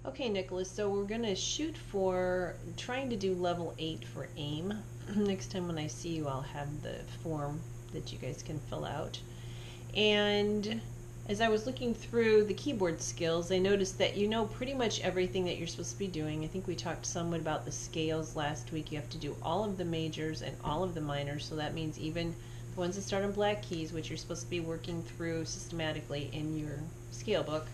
Okay, Nicholas, so we're going to shoot for trying to do level 8 for AIM. Next time when I see you, I'll have the form that you guys can fill out. And as I was looking through the keyboard skills, I noticed that you know pretty much everything that you're supposed to be doing. I think we talked somewhat about the scales last week. You have to do all of the majors and all of the minors, so that means even the ones that start on black keys, which you're supposed to be working through systematically in your scale book.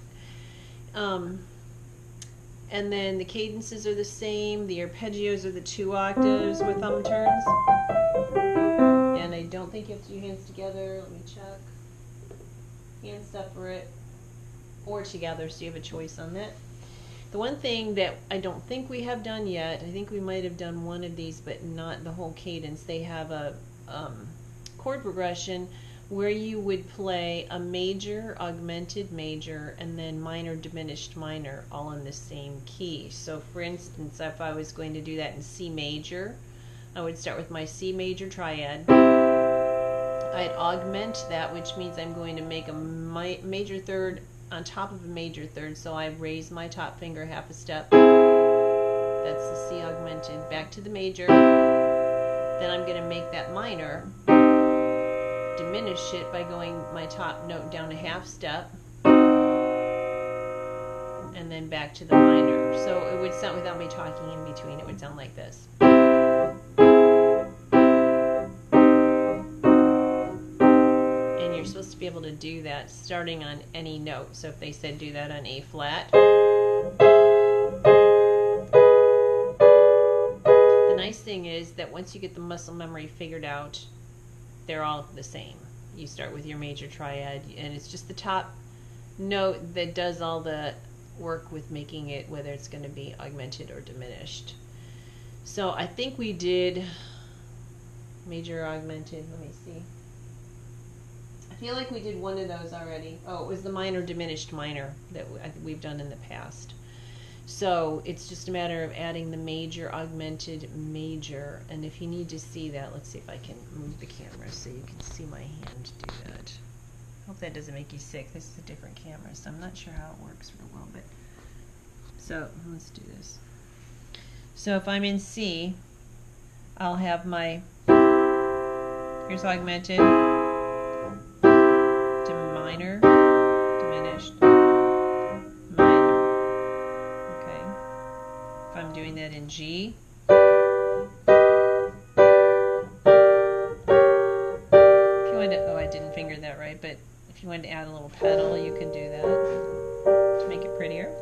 And then the cadences are the same. The arpeggios are the 2 octaves with thumb turns. And I don't think you have to do hands together. Let me check. Hands separate or together, so you have a choice on that. The one thing that I don't think we have done yet, I think we might have done one of these, but not the whole cadence. They have a chord progression where you would play a major, augmented major, and then minor, diminished minor, all in the same key. So for instance, if I was going to do that in C major, I would start with my C major triad. I'd augment that, which means I'm going to make a major third on top of a major third, so I raise my top finger half a step. That's the C augmented. Back to the major. Then I'm going to make that minor, diminish it by going my top note down a half step, and then back to the minor. So it would sound, without me talking in between, it would sound like this. And you're supposed to be able to do that starting on any note. So if they said do that on A flat, the nice thing is that once you get the muscle memory figured out, they're all the same. You start with your major triad, and it's just the top note that does all the work with making it, whether it's going to be augmented or diminished. So I think we did major, augmented. Let me see. I feel like we did one of those already. Oh, it was the minor, diminished minor that we've done in the past. So it's just a matter of adding the major, augmented major. And if you need to see that, let's see if I can move the camera so you can see my hand do that. Hope that doesn't make you sick. This is a different camera, so I'm not sure how it works real well. But so let's do this. So if I'm in C, I'll have my, here's augmented, minor, diminished, I'm doing that in G. If you wanted to, oh, I didn't finger that right, but if you wanted to add a little pedal, you can do that to make it prettier.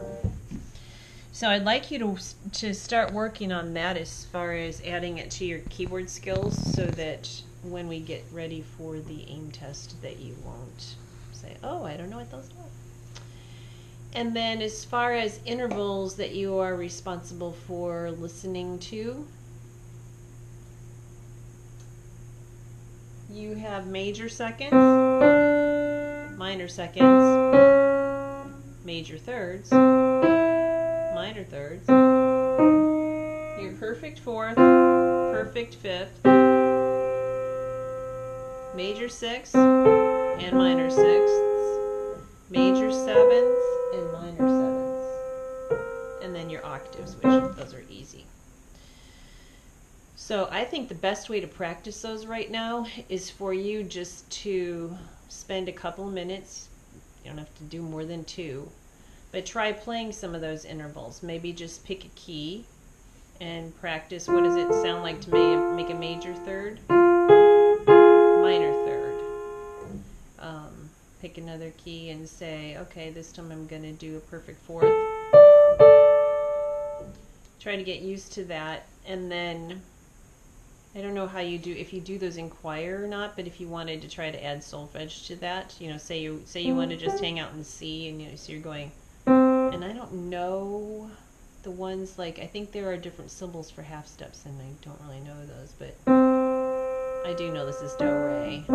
So I'd like you to start working on that as far as adding it to your keyboard skills, so that when we get ready for the AIM test that you won't say, oh, I don't know what those are. And then as far as intervals that you are responsible for listening to, you have major seconds, minor seconds, major thirds, minor thirds, your perfect fourth, perfect fifth, major sixths and minor sixths, major sevenths, and minor sevenths, and then your octaves, which those are easy. So I think the best way to practice those right now is for you just to spend a couple minutes. You don't have to do more than 2, but try playing some of those intervals. Maybe just pick a key and practice what does it sound like to make a major third, minor third. Pick another key and say, okay, this time I'm going to do a perfect fourth. Try to get used to that, and then I don't know how you do, if you do those in choir or not, but if you wanted to try to add solfege to that, you know, say you want to just hang out in C, and you know, so you're going, and I don't know the ones, like I think there are different symbols for half steps, and I don't really know those, but I do know this is do re.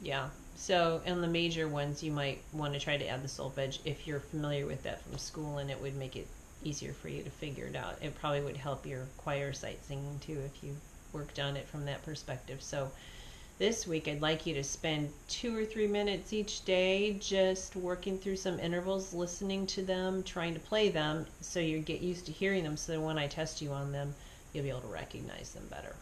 Yeah, so in the major ones you might want to try to add the solfege if you're familiar with that from school, and it would make it easier for you to figure it out. It probably would help your choir sight singing too if you worked on it from that perspective. So This week, I'd like you to spend 2 or 3 minutes each day just working through some intervals, listening to them, trying to play them, so you get used to hearing them, so that when I test you on them, you'll be able to recognize them better.